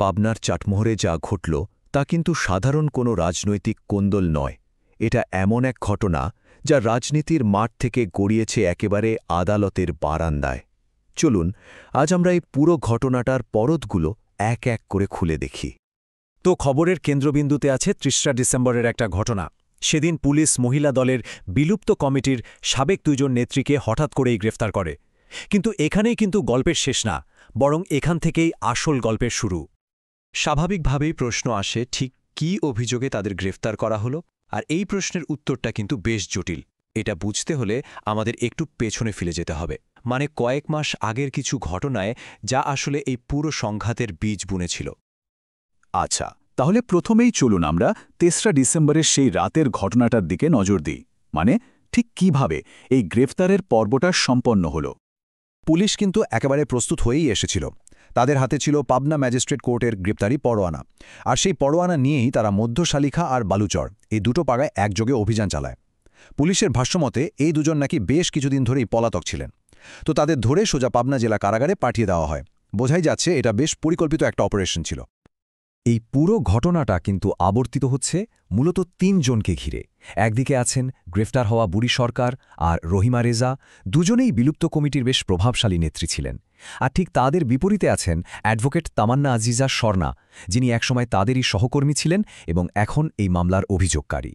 পাবনার চাটমোহরে যা ঘটল তা কিন্তু সাধারণ কোনো রাজনৈতিক কোন্দল নয়। এটা এমন এক ঘটনা যা রাজনীতির মাঠ থেকে গড়িয়েছে একেবারে আদালতের বারান্দায়। চলুন আজ আমরা এই পুরো ঘটনাটার পরতগুলো এক এক করে খুলে দেখি। তো খবরের কেন্দ্রবিন্দুতে আছে ৩০ ডিসেম্বরের একটা ঘটনা। সেদিন পুলিশ মহিলা দলের বিলুপ্ত কমিটির সাবেক ২ জন নেত্রীকে হঠাৎ করেই গ্রেফতার করে। কিন্তু এখানেই কিন্তু গল্পের শেষ না, বরং এখান থেকেই আসল গল্পের শুরু। স্বাভাবিকভাবেই প্রশ্ন আসে, ঠিক কী অভিযোগে তাদের গ্রেফতার করা হলো? আর এই প্রশ্নের উত্তরটা কিন্তু বেশ জটিল। এটা বুঝতে হলে আমাদের একটু পেছনে ফিরে যেতে হবে, মানে কয়েক মাস আগের কিছু ঘটনায়, যা আসলে এই পুরো সংঘাতের বীজ বুনেছিল। আচ্ছা, তাহলে প্রথমেই চলুন আমরা ৩রা ডিসেম্বরের সেই রাতের ঘটনাটার দিকে নজর দিই। মানে ঠিক কিভাবে এই গ্রেফতারের পর্বটা সম্পন্ন হল। পুলিশ কিন্তু একেবারে প্রস্তুত হয়েই এসেছিল। তাদের হাতে ছিল পাবনা ম্যাজিস্ট্রেট কোর্টের গ্রেপ্তারি পরোয়ানা, আর সেই পরোয়ানা নিয়েই তারা মধ্য শালিখা আর বালুচর এই দুটো পাড়ায় একযোগে অভিযান চালায়। পুলিশের ভাষ্যমতে এই দুজন নাকি বেশ কিছুদিন ধরেই পলাতক ছিলেন। তো তাদের ধরে সোজা পাবনা জেলা কারাগারে পাঠিয়ে দেওয়া হয়। বোঝাই যাচ্ছে এটা বেশ পরিকল্পিত একটা অপারেশন ছিল। এই পুরো ঘটনাটা কিন্তু আবর্তিত হচ্ছে মূলত ৩ জনকে ঘিরে। একদিকে আছেন গ্রেফতার হওয়া বুড়ি সরকার আর রহিমা রেজা, দুজনেই বিলুপ্ত কমিটির বেশ প্রভাবশালী নেত্রী ছিলেন। আর ঠিক তাদের বিপরীতে আছেন অ্যাডভোকেট তামান্না আজিজা স্বর্ণা, যিনি একসময় তাদেরই সহকর্মী ছিলেন এবং এখন এই মামলার অভিযোগকারী।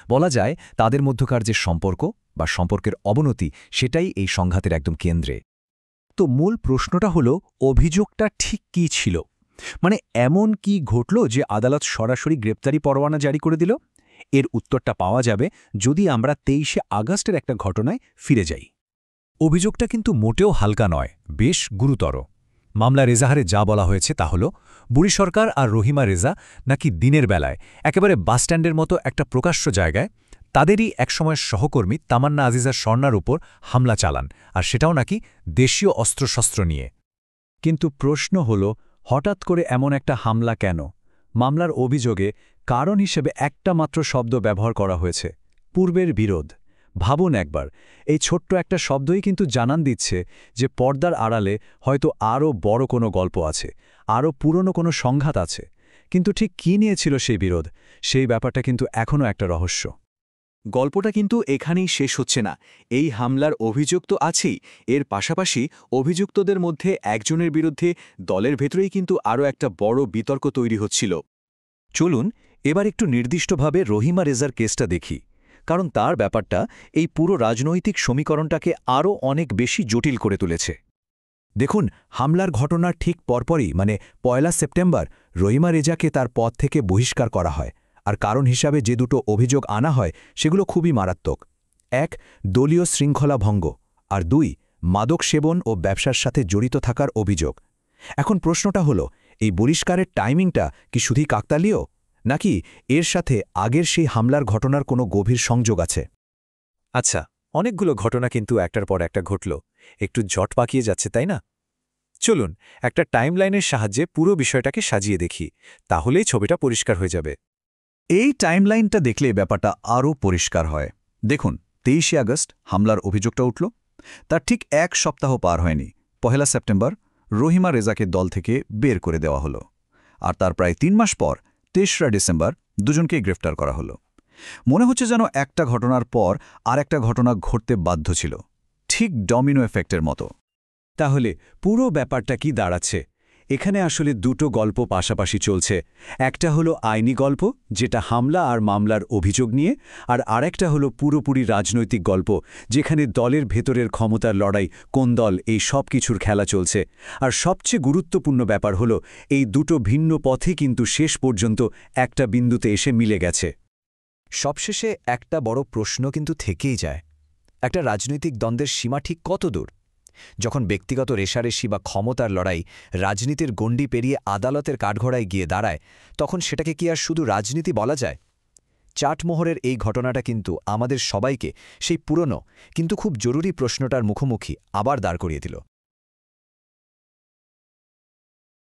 বলা যায় তাদের মধ্যকার যে সম্পর্ক বা সম্পর্কের অবনতি, সেটাই এই সংঘাতের একদম কেন্দ্রে। তো মূল প্রশ্নটা হলো, অভিযোগটা ঠিক কী ছিল? মানে এমন কি ঘটল যে আদালত সরাসরি গ্রেপ্তারি পরোয়ানা জারি করে দিল? এর উত্তরটা পাওয়া যাবে যদি আমরা ২৩শে আগস্টের একটা ঘটনায় ফিরে যাই। অভিযোগটা কিন্তু মোটেও হালকা নয়, বেশ গুরুতর। মামলার এজাহারে যা বলা হয়েছে তা হল, বুড়ি সরকার আর রহিমা রেজা নাকি দিনের বেলায় একেবারে বাসস্ট্যান্ডের মতো একটা প্রকাশ্য জায়গায় তাদেরই একসময়ের সহকর্মী তামান্না আজিজা স্বর্ণার উপর হামলা চালান, আর সেটাও নাকি দেশীয় অস্ত্রশস্ত্র নিয়ে। কিন্তু প্রশ্ন হল, হঠাৎ করে এমন একটা হামলা কেন? মামলার অভিযোগে কারণ হিসেবে একটা মাত্র শব্দ ব্যবহার করা হয়েছে, পূর্বের বিরোধ। ভাবুন একবার, এই ছোট্ট একটা শব্দই কিন্তু জানান দিচ্ছে যে পর্দার আড়ালে হয়তো আরও বড় কোনো গল্প আছে, আরও পুরনো কোনো সংঘাত আছে। কিন্তু ঠিক কী নিয়েছিল সেই বিরোধ, সেই ব্যাপারটা কিন্তু এখনও একটা রহস্য। গল্পটা কিন্তু এখানেই শেষ হচ্ছে না। এই হামলার অভিযোগ তো আছেই, এর পাশাপাশি অভিযুক্তদের মধ্যে একজনের বিরুদ্ধে দলের ভেতরেই কিন্তু আরও একটা বড় বিতর্ক তৈরি হচ্ছিল। চলুন এবার একটু নির্দিষ্টভাবে রহিমা রেজার কেসটা দেখি, কারণ তার ব্যাপারটা এই পুরো রাজনৈতিক সমীকরণটাকে আরও অনেক বেশি জটিল করে তুলেছে। দেখুন, হামলার ঘটনার ঠিক পরপরই, মানে ১ সেপ্টেম্বর, রহিমা রেজাকে তার পদ থেকে বহিষ্কার করা হয়। আর কারণ হিসাবে যে দুটো অভিযোগ আনা হয় সেগুলো খুবই মারাত্মক। ১, দলীয় শৃঙ্খলা ভঙ্গ, আর ২, মাদক সেবন ও ব্যবসার সাথে জড়িত থাকার অভিযোগ। এখন প্রশ্নটা হলো, এই বহিষ্কারের টাইমিংটা কি শুধুই কাকতালীয়, নাকি এর সাথে আগের সেই হামলার ঘটনার কোনো গভীর সংযোগ আছে? আচ্ছা, অনেকগুলো ঘটনা কিন্তু একটার পর একটা ঘটল, একটু জট পাকিয়ে যাচ্ছে, তাই না? চলুন একটা টাইমলাইনের সাহায্যে পুরো বিষয়টাকে সাজিয়ে দেখি, তাহলেই ছবিটা পরিষ্কার হয়ে যাবে। এই টাইমলাইনটা দেখলে ব্যাপারটা আরও পরিষ্কার হয়। দেখুন, ২৩শে আগস্ট হামলার অভিযোগটা উঠল, তার ঠিক ১ সপ্তাহ পার হয়নি ১ সেপ্টেম্বর রহিমা রেজাকে দল থেকে বের করে দেওয়া হলো। আর তার প্রায় ৩ মাস পর ৩রা ডিসেম্বর দুজনকেই গ্রেফতার করা হলো। মনে হচ্ছে যেন একটা ঘটনার পর আর একটা ঘটনা ঘটতে বাধ্য ছিল, ঠিক ডমিনো এফেক্টের মতো। তাহলে পুরো ব্যাপারটা কি দাঁড়াচ্ছে? এখানে আসলে দুটো গল্প পাশাপাশি চলছে। একটা হলো আইনি গল্প, যেটা হামলা আর মামলার অভিযোগ নিয়ে, আর আরেকটা হলো পুরোপুরি রাজনৈতিক গল্প, যেখানে দলের ভেতরের ক্ষমতার লড়াই, কোন দল, এই সব কিছুর খেলা চলছে। আর সবচেয়ে গুরুত্বপূর্ণ ব্যাপার হলো, এই দুটো ভিন্ন পথে কিন্তু শেষ পর্যন্ত একটা বিন্দুতে এসে মিলে গেছে। সবশেষে একটা বড় প্রশ্ন কিন্তু থেকেই যায়, একটা রাজনৈতিক দ্বন্দ্বের সীমা ঠিক কত দূর? যখন ব্যক্তিগত রেষারেষি বা ক্ষমতার লড়াই রাজনীতির গণ্ডি পেরিয়ে আদালতের কাঠগড়ায় গিয়ে দাঁড়ায়, তখন সেটাকে কি আর শুধু রাজনীতি বলা যায়? চাটমোহরের এই ঘটনাটা কিন্তু আমাদের সবাইকে সেই পুরনো কিন্তু খুব জরুরি প্রশ্নটার মুখোমুখি আবার দাঁড় করিয়ে দিল।